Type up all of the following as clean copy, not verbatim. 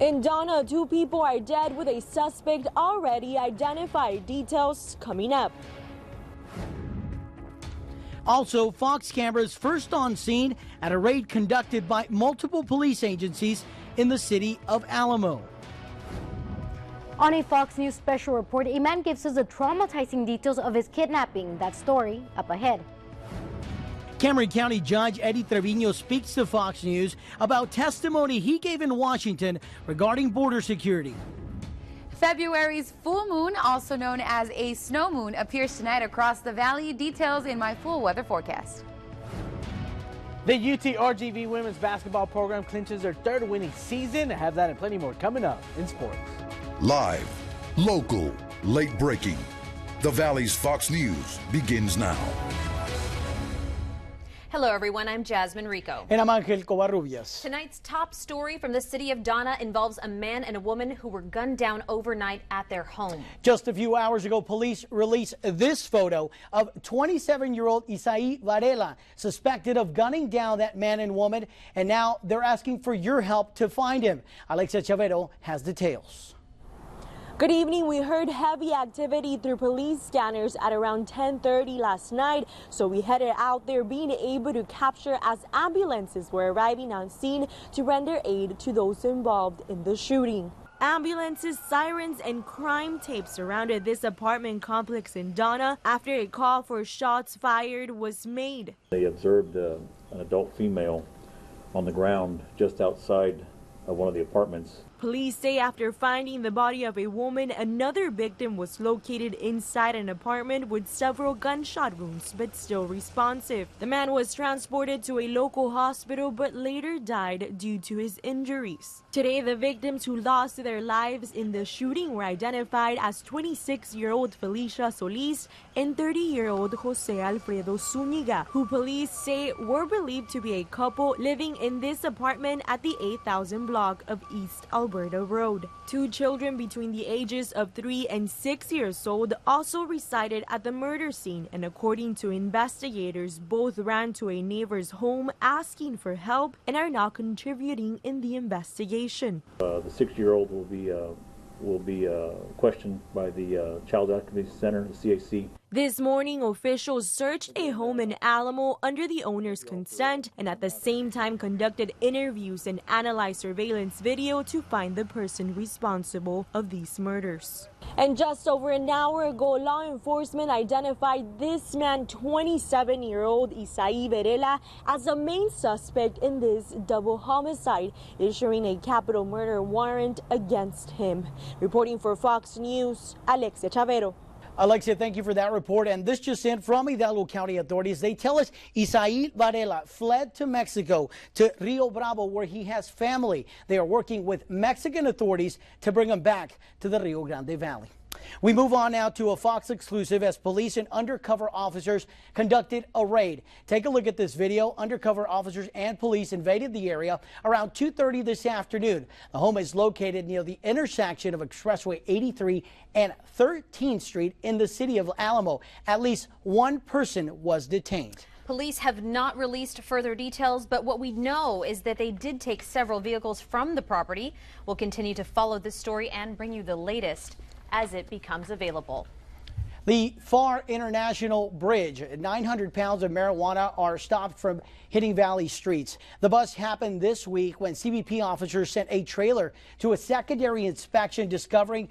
In Donna, 2 people are dead with a suspect already identified. Details coming up. Also, Fox cameras first on scene at a raid conducted by multiple police agencies in the city of Alamo. On a Fox News special report, a man gives us the traumatizing details of his kidnapping. That story up ahead. Cameron County Judge Eddie Trevino speaks to Fox News about testimony he gave in Washington regarding border security. February's full moon, also known as a snow moon, appears tonight across the valley. Details in my full weather forecast. The UT RGV women's basketball program clinches their 3rd winning season. I have that and plenty more coming up in sports. Live, local, late breaking. The Valley's Fox News begins now. Hello, everyone. I'm Jasmine Rico. And I'm Angel Covarrubias. Tonight's top story from the city of Donna involves a man and a woman who were gunned down overnight at their home. Just a few hours ago, police released this photo of 27-year-old Isaí Varela, suspected of gunning down that man and woman, and now they're asking for your help to find him. Alexia Chavero has details. Good evening. We heard heavy activity through police scanners at around 10:30 last night, so we headed out there, being able to capture as ambulances were arriving on scene to render aid to those involved in the shooting. Ambulances, sirens, and crime tape surrounded this apartment complex in Donna after a call for shots fired was made. They observed an adult female on the ground just outside of one of the apartments. Police say after finding the body of a woman, another victim was located inside an apartment with several gunshot wounds, but still responsive. The man was transported to a local hospital, but later died due to his injuries. Today, the victims who lost their lives in the shooting were identified as 26-year-old Felicia Solis and 30-year-old Jose Alfredo Zuniga, who police say were believed to be a couple living in this apartment at the 8000 block of East Alberta Road. 2 children between the ages of 3 and 6 years old also resided at the murder scene, and according to investigators, both ran to a neighbor's home asking for help and are now contributing in the investigation. The 6-year-old will be questioned by the Child Advocacy Center, the CAC. This morning, officials searched a home in Alamo under the owner's consent and at the same time conducted interviews and analyzed surveillance video to find the person responsible of these murders. And just over an hour ago, law enforcement identified this man, 27-year-old Isaí Varela, as the main suspect in this double homicide, issuing a capital murder warrant against him. Reporting for Fox News, Alexia Chavero. Alexia, thank you for that report. And this just in from Hidalgo County authorities. They tell us Isaí Varela fled to Mexico, to Rio Bravo, where he has family. They are working with Mexican authorities to bring him back to the Rio Grande Valley. We move on now to a Fox exclusive as police and undercover officers conducted a raid. Take a look at this video. Undercover officers and police invaded the area around 2:30 this afternoon. The home is located near the intersection of Expressway 83 and 13th Street in the city of Alamo. At least one person was detained. Police have not released further details, but what we know is that they did take several vehicles from the property. We'll continue to follow this story and bring you the latest as it becomes available. The Far International Bridge, 900 pounds of marijuana are stopped from hitting Valley streets. The bust happened this week when CBP officers sent a trailer to a secondary inspection, discovering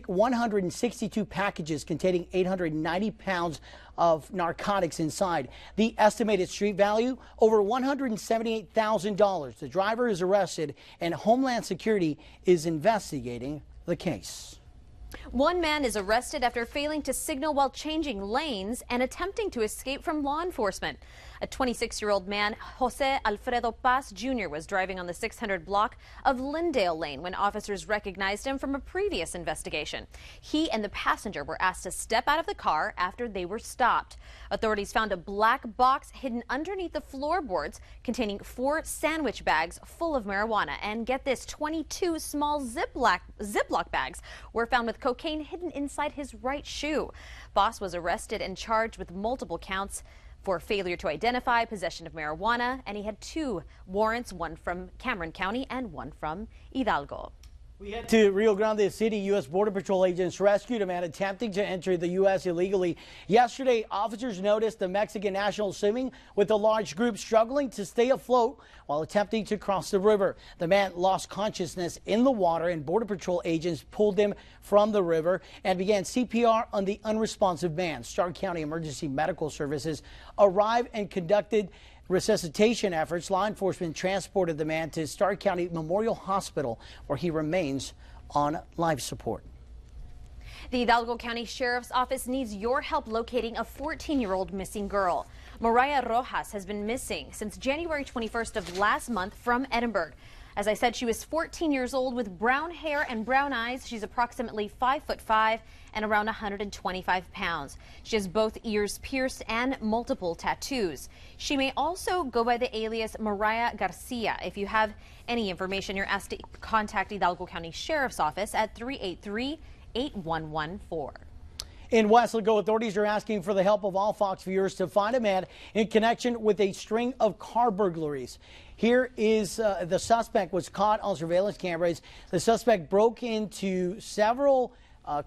162 packages containing 890 pounds of narcotics inside. The estimated street value, over $178,000. The driver is arrested and Homeland Security is investigating the case. One man is arrested after failing to signal while changing lanes and attempting to escape from law enforcement. A 26-year-old man, Jose Alfredo Paz Jr., was driving on the 600 block of Lindale Lane when officers recognized him from a previous investigation. He and the passenger were asked to step out of the car after they were stopped. Authorities found a black box hidden underneath the floorboards containing 4 sandwich bags full of marijuana. And get this, 22 small Ziploc bags were found with cocaine hidden inside his right shoe. Boss was arrested and charged with multiple counts for failure to identify, possession of marijuana, and he had 2 warrants, one from Cameron County and one from Hidalgo. We head to Rio Grande City. U.S. Border Patrol agents rescued a man attempting to enter the U.S. illegally. Yesterday, officers noticed the Mexican national swimming with a large group struggling to stay afloat while attempting to cross the river. The man lost consciousness in the water, and Border Patrol agents pulled him from the river and began CPR on the unresponsive man. Stark County Emergency Medical Services arrived and conducted resuscitation efforts. Law enforcement transported the man to Stark County Memorial Hospital, where he remains on life support. The Hidalgo County Sheriff's Office needs your help locating a 14-year-old missing girl. Mariah Rojas has been missing since January 21st of last month from Edinburgh. As I said, she was 14 years old with brown hair and brown eyes. She's approximately 5'5" and around 125 pounds. She has both ears pierced and multiple tattoos. She may also go by the alias Mariah Garcia. If you have any information, you're asked to contact Hidalgo County Sheriff's Office at 383-8114. In Weslaco, authorities are asking for the help of all Fox viewers to find a man in connection with a string of car burglaries. Here is the suspect was caught on surveillance cameras. The suspect broke into several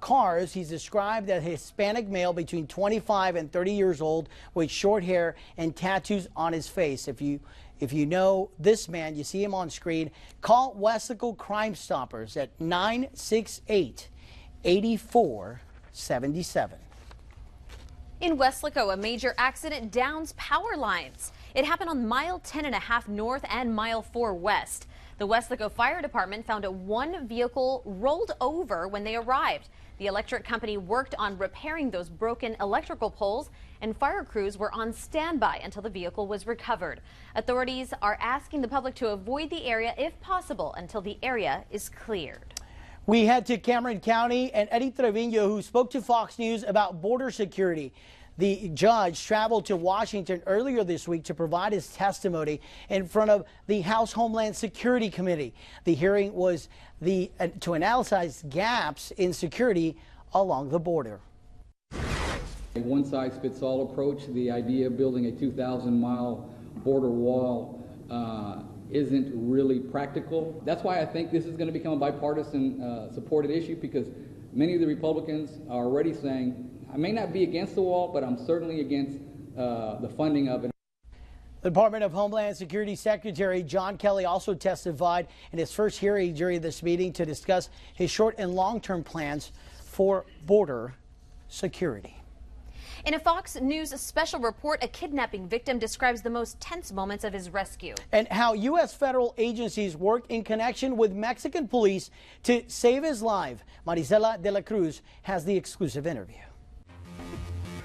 cars. He's described as a Hispanic male between 25 and 30 years old with short hair and tattoos on his face. If you know this man, you see him on screen, call Weslaco Crime Stoppers at 968-8477. In Weslaco, a major accident downs power lines. It happened on mile 10.5 north and mile 4 west. The Weslaco Fire Department found one vehicle rolled over when they arrived. The electric company worked on repairing those broken electrical poles, and fire crews were on standby until the vehicle was recovered. Authorities are asking the public to avoid the area if possible until the area is cleared. We head to Cameron County, and Eddie Trevino, who spoke to Fox News about border security. The judge traveled to Washington earlier this week to provide his testimony in front of the House Homeland Security Committee. The hearing was to analyze gaps in security along the border. A one-size-fits-all approach, the idea of building a 2,000-mile border wall isn't really practical. That's why I think this is going to become a bipartisan supported issue, because many of the Republicans are already saying, I may not be against the wall, but I'm certainly against the funding of it. The Department of Homeland Security Secretary John Kelly also testified in his first hearing during this meeting to discuss his short and long-term plans for border security. In a Fox News special report, a kidnapping victim describes the most tense moments of his rescue. And how U.S. federal agencies work in connection with Mexican police to save his life. Marisela de la Cruz has the exclusive interview.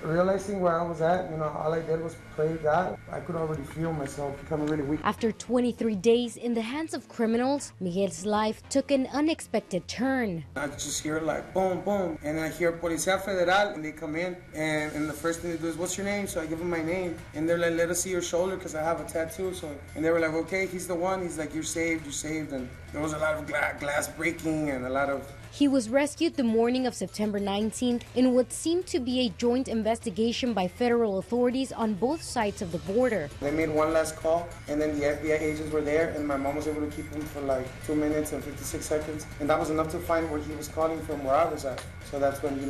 Realizing where I was at, all I did was pray God. I could already feel myself becoming really weak. After 23 days in the hands of criminals, Miguel's life took an unexpected turn. I could just hear like boom, boom, and I hear Policía Federal, and they come in, and the first thing they do is, what's your name? So I give them my name, and they're like, let us see your shoulder, because I have a tattoo. And they were like, okay, he's the one. He's like, you're saved, and there was a lot of glass breaking and a lot of... He was rescued the morning of September 19th in what seemed to be a joint investigation by federal authorities on both sides of the border. They made one last call, and then the FBI agents were there, and my mom was able to keep him for like 2 minutes and 56 seconds. And that was enough to find where he was calling from, where I was at. So that's when, the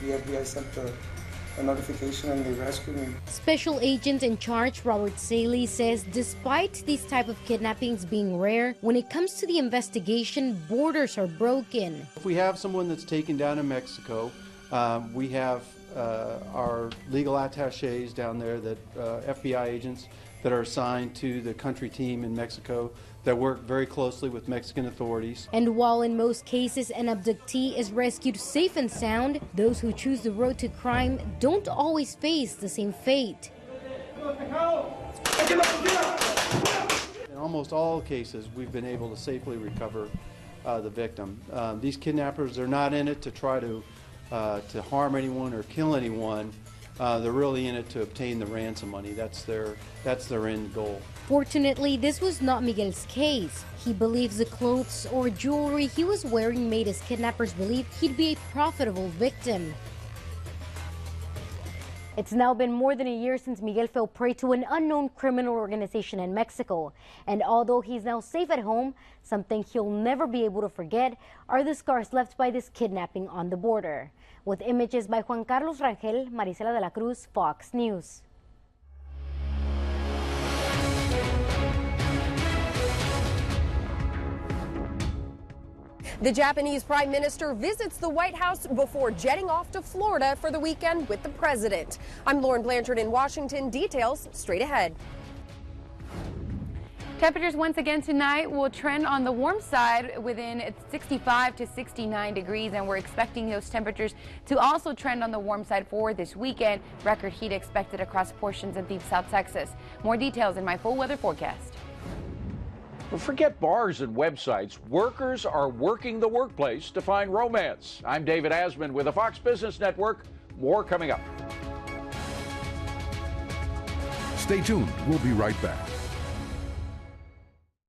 FBI sent a notification and they rescued me. Special agent in charge Robert Saley says despite these type of kidnappings being rare, when it comes to the investigation, borders are broken. If we have someone that's taken down in Mexico, we have our legal attaches down there, that FBI agents that are assigned to the country team in Mexico that work very closely with Mexican authorities. And while in most cases an abductee is rescued safe and sound, those who choose the road to crime don't always face the same fate. In almost all cases, we've been able to safely recover the victim. These kidnappers are not in it to try to harm anyone or kill anyone. They're really in it to obtain the ransom money. That's their end goal. Fortunately, this was not Miguel's case. He believes the clothes or jewelry he was wearing made his kidnappers believe he'd be a profitable victim. It's now been more than a year since Miguel fell prey to an unknown criminal organization in Mexico. And although he's now safe at home, something he'll never be able to forget are the scars left by this kidnapping on the border. With images by Juan Carlos Rangel, Marisela de la Cruz, Fox News. The Japanese Prime Minister visits the White House before jetting off to Florida for the weekend with the president. I'm Lauren Blanchard in Washington. Details straight ahead. Temperatures once again tonight will trend on the warm side within 65 to 69 degrees, and we're expecting those temperatures to also trend on the warm side for this weekend. Record heat expected across portions of deep South Texas. More details in my full weather forecast. Well, forget bars and websites. Workers are working the workplace to find romance. I'm David Asman with the Fox Business Network. More coming up. Stay tuned. We'll be right back.